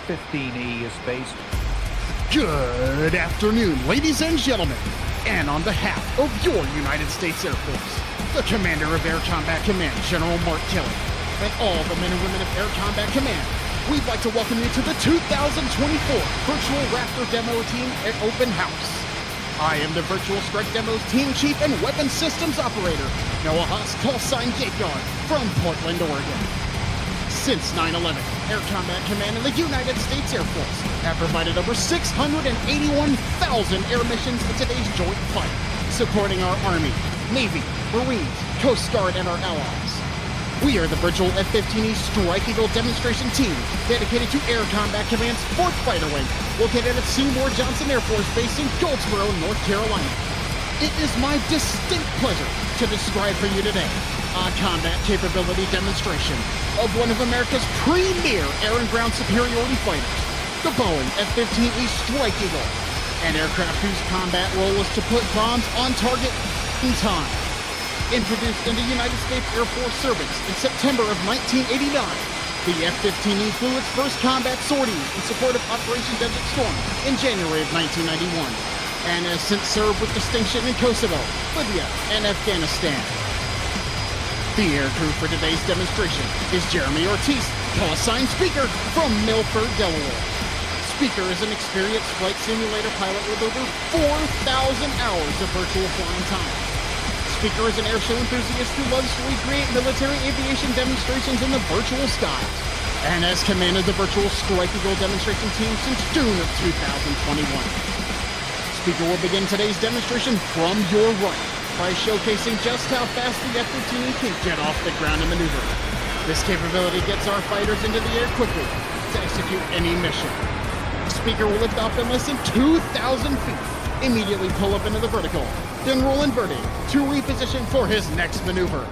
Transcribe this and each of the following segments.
F-15E is based. Good afternoon, ladies and gentlemen, and on behalf of your United States Air Force, the Commander of Air Combat Command, General Mark Kelly, and all the men and women of Air Combat Command, we'd like to welcome you to the 2024 Virtual Raptor Demo Team at Open House. I am the Virtual Strike Demos Team Chief and Weapons Systems Operator, Noah Haas, call sign Gate Guard, from Portland, Oregon. Since 9/11, Air Combat Command and the United States Air Force have provided over 681,000 air missions in today's joint fight, supporting our Army, Navy, Marines, Coast Guard, and our allies. We are the Virtual F-15E Strike Eagle Demonstration Team, dedicated to Air Combat Command's 4th Fighter Wing, located at Seymour Johnson Air Force Base in Goldsboro, North Carolina. It is my distinct pleasure to describe for you today a combat capability demonstration of one of America's premier air and ground superiority fighters, the Boeing F-15E Strike Eagle, an aircraft whose combat role is to put bombs on target in time. Introduced into United States Air Force service in September of 1989, the F-15E flew its first combat sorties in support of Operation Desert Storm in January of 1991, and has since served with distinction in Kosovo, Libya, and Afghanistan. The aircrew for today's demonstration is Jeremy Ortiz, call sign Speaker, from Milford, Delaware. Speaker is an experienced flight simulator pilot with over 4,000 hours of virtual flying time. Speaker is an airshow enthusiast who loves to recreate military aviation demonstrations in the virtual skies, and has commanded the Virtual Strike Eagle demonstration team since June of 2021. Speaker will begin today's demonstration from your right by showcasing just how fast the F-15E can get off the ground and maneuver. This capability gets our fighters into the air quickly to execute any mission. Speaker will lift off in less than 2,000 feet, immediately pull up into the vertical, then roll inverted to reposition for his next maneuver.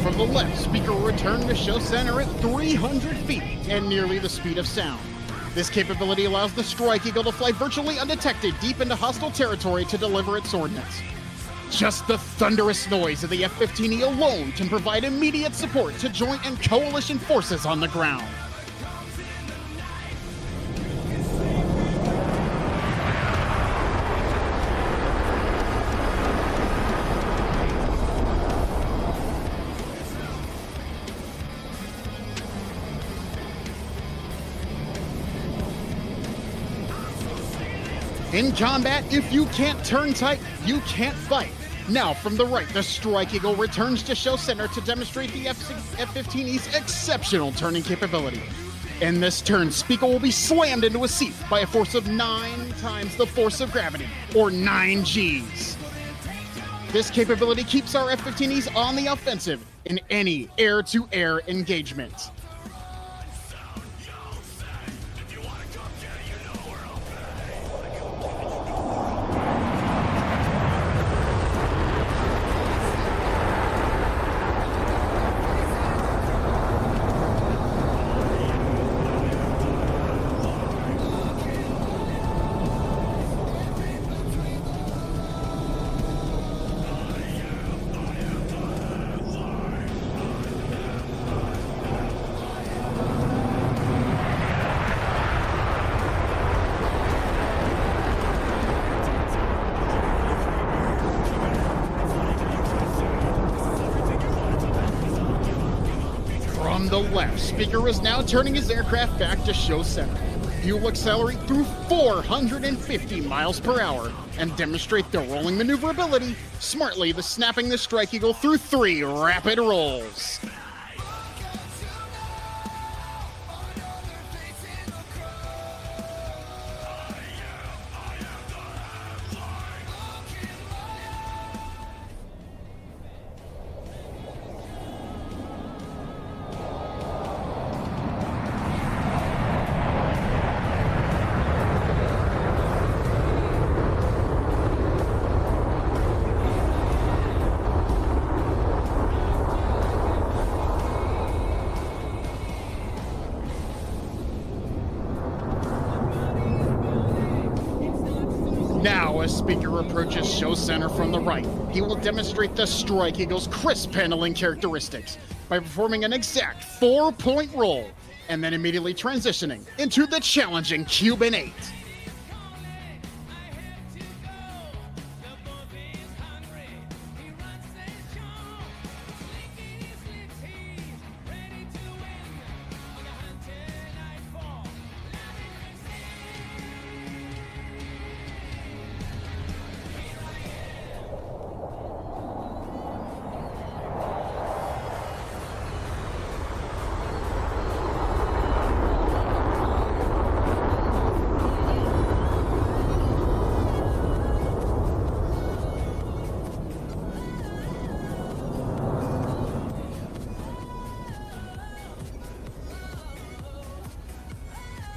From the left, Speaker will return to show center at 300 feet and nearly the speed of sound. This capability allows the Strike Eagle to fly virtually undetected deep into hostile territory to deliver its ordnance. Just the thunderous noise of the F-15E alone can provide immediate support to joint and coalition forces on the ground. In combat, if you can't turn tight, you can't fight. Now, from the right, the Strike Eagle returns to show center to demonstrate the F-15E's exceptional turning capability. In this turn, Speaker will be slammed into a seat by a force of 9 times the force of gravity, or 9 Gs. This capability keeps our F-15Es on the offensive in any air-to-air engagement. From the left, Speaker is now turning his aircraft back to show center. He will accelerate through 450 miles per hour and demonstrate the rolling maneuverability, smartly snapping the Strike Eagle through 3 rapid rolls. Now, as Speaker approaches show center from the right, he will demonstrate the Strike Eagle's crisp handling characteristics by performing an exact 4-point roll and then immediately transitioning into the challenging Cuban 8.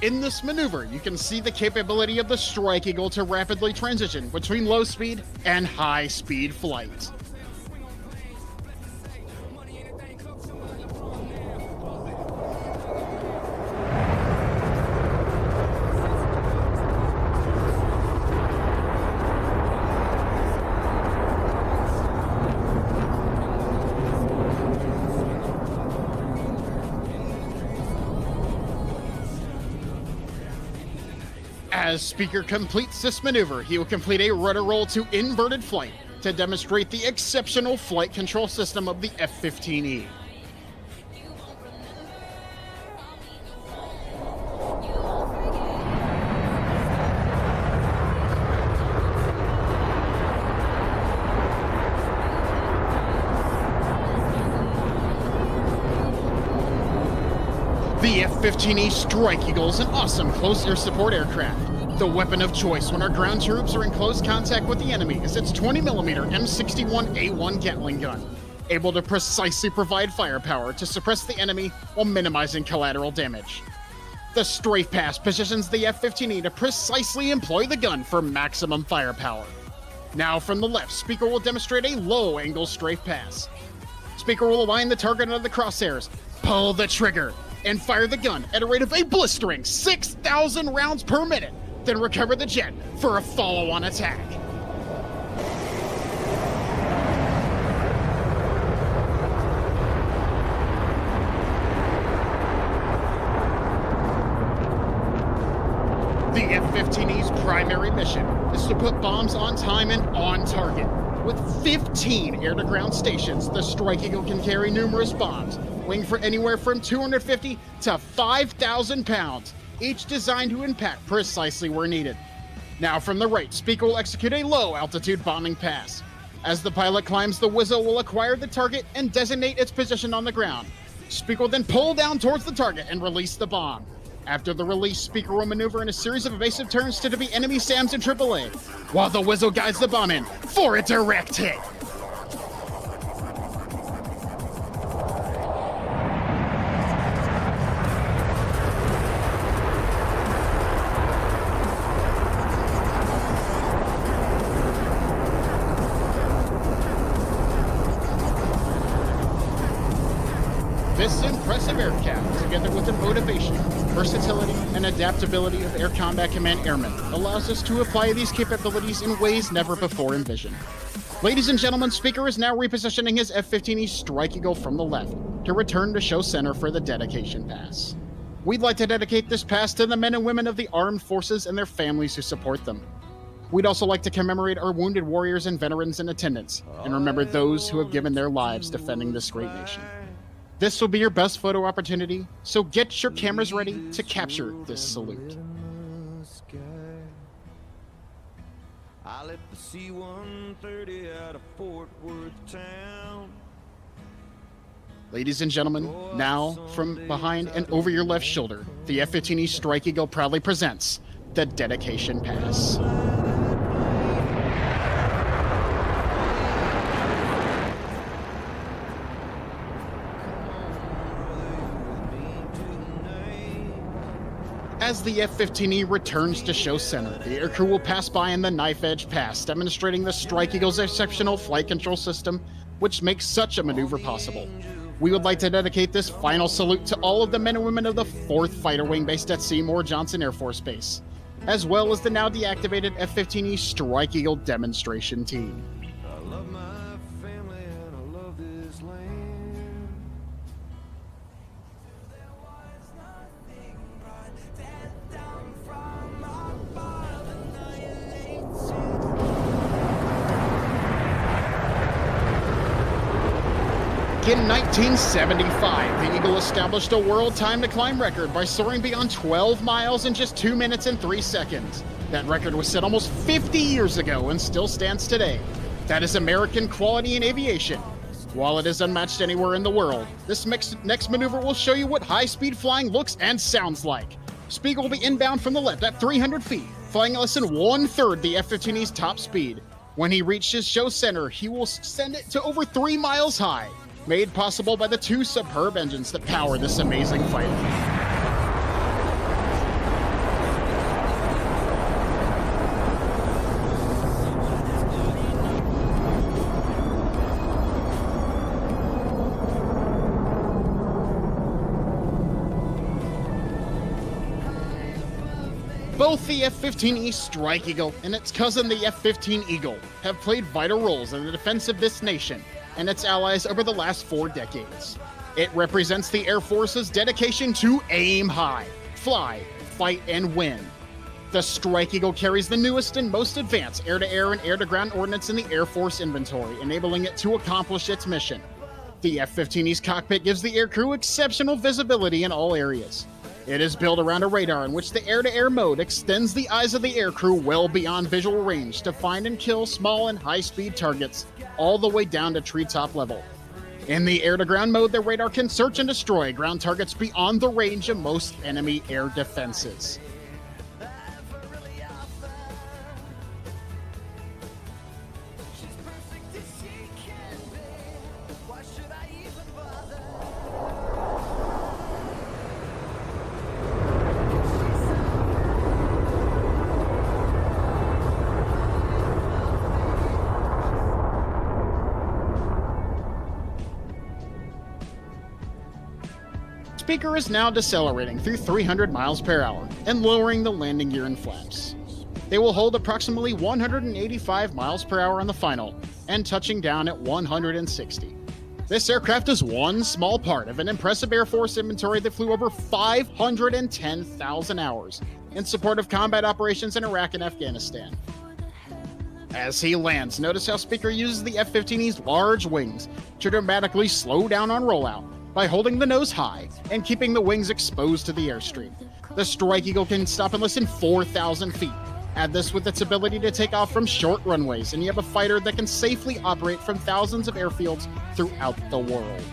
In this maneuver, you can see the capability of the Strike Eagle to rapidly transition between low speed and high speed flight. As Speaker completes this maneuver, he will complete a rudder roll to inverted flight to demonstrate the exceptional flight control system of the F-15E. The F-15E Strike Eagle is an awesome close air support aircraft. The weapon of choice when our ground troops are in close contact with the enemy is its 20mm M61A1 Gatling gun, able to precisely provide firepower to suppress the enemy while minimizing collateral damage. The Strafe Pass positions the F-15E to precisely employ the gun for maximum firepower. Now from the left, Speaker will demonstrate a low-angle Strafe Pass. Speaker will align the target under the crosshairs, pull the trigger, and fire the gun at a rate of a blistering 6,000 rounds per minute, then recover the jet for a follow-on attack. The F-15E's primary mission is to put bombs on time and on target. With 15 air-to-ground stations, the Strike Eagle can carry numerous bombs, weighing for anywhere from 250 to 5,000 pounds, each designed to impact precisely where needed. Now from the right, Speaker will execute a low-altitude bombing pass. As the pilot climbs, the Wizzo will acquire the target and designate its position on the ground. Speaker will then pull down towards the target and release the bomb. After the release, Speaker will maneuver in a series of evasive turns to defeat enemy SAMs in AAA, while the Wizzo guides the bomb in for a direct hit. This impressive aircraft, together with the motivation, versatility, and adaptability of Air Combat Command Airmen, allows us to apply these capabilities in ways never before envisioned. Ladies and gentlemen, Speaker is now repositioning his F-15E Strike Eagle from the left to return to show center for the dedication pass. We'd like to dedicate this pass to the men and women of the armed forces and their families who support them. We'd also like to commemorate our wounded warriors and veterans in attendance, and remember those who have given their lives defending this great nation. This will be your best photo opportunity, so get your cameras ready to capture this salute. I left the C-130 out of Fort Worth town. Ladies and gentlemen, now from behind and over your left shoulder, the F-15E Strike Eagle proudly presents the Dedication Pass. As the F-15E returns to show center, the aircrew will pass by in the Knife Edge Pass, demonstrating the Strike Eagle's exceptional flight control system, which makes such a maneuver possible. We would like to dedicate this final salute to all of the men and women of the 4th Fighter Wing based at Seymour Johnson Air Force Base. as well as the now deactivated F-15E Strike Eagle Demonstration Team. I love my family and I love this land. In 1975, the Eagle established a world time to climb record by soaring beyond 12 miles in just 2 minutes and 3 seconds. That record was set almost 50 years ago and still stands today. That is American quality in aviation. While it is unmatched anywhere in the world, this next maneuver will show you what high-speed flying looks and sounds like. Spiegel will be inbound from the left at 300 feet, flying less than 1/3 the F-15E's top speed. When he reaches show center, he will send it to over 3 miles high, made possible by the 2 superb engines that power this amazing fighter. Both the F-15E Strike Eagle and its cousin the F-15 Eagle have played vital roles in the defense of this nation and its allies over the last 4 decades. It represents the Air Force's dedication to aim high, fly, fight, and win. The Strike Eagle carries the newest and most advanced air-to-air and air-to-ground ordnance in the Air Force inventory, enabling it to accomplish its mission. The F-15E's cockpit gives the aircrew exceptional visibility in all areas. It is built around a radar in which the air-to-air mode extends the eyes of the aircrew well beyond visual range to find and kill small and high-speed targets, all the way down to treetop level. In the air-to-ground mode, the radar can search and destroy ground targets beyond the range of most enemy air defenses. Speaker is now decelerating through 300 miles per hour and lowering the landing gear and flaps. They will hold approximately 185 miles per hour on the final and touching down at 160. This aircraft is one small part of an impressive Air Force inventory that flew over 510,000 hours in support of combat operations in Iraq and Afghanistan. As he lands, notice how Speaker uses the F-15E's large wings to dramatically slow down on rollout by holding the nose high and keeping the wings exposed to the airstream. The Strike Eagle can stop in less than 4,000 feet. Add this with its ability to take off from short runways, and you have a fighter that can safely operate from thousands of airfields throughout the world.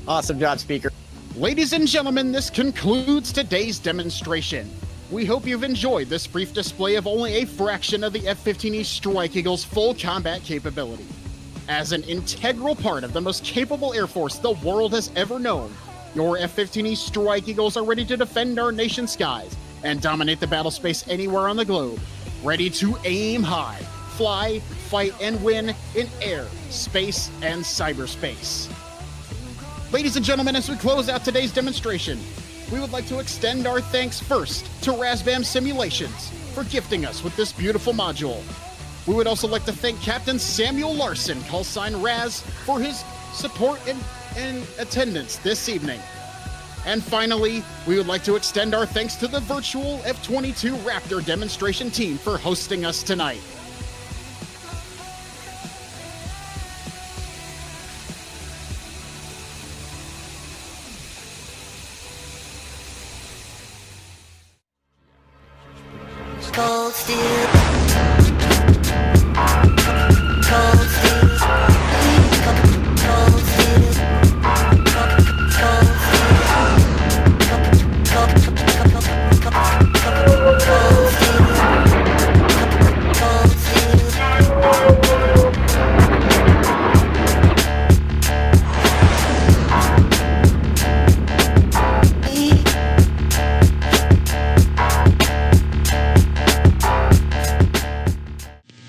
Awesome job, Speaker. Ladies and gentlemen, this concludes today's demonstration. We hope you've enjoyed this brief display of only a fraction of the F-15E Strike Eagle's full combat capability. As an integral part of the most capable Air Force the world has ever known, your F-15E Strike Eagles are ready to defend our nation's skies and dominate the battle space anywhere on the globe, ready to aim high, fly, fight, and win in air, space, and cyberspace. Ladies and gentlemen, as we close out today's demonstration, we would like to extend our thanks first to RaZZ Simulations for gifting us with this beautiful module. We would also like to thank Captain Samuel Larson, callsign Raz, for his support and attendance this evening. And finally, we would like to extend our thanks to the Virtual F-22 Raptor Demonstration Team for hosting us tonight. Cold steel.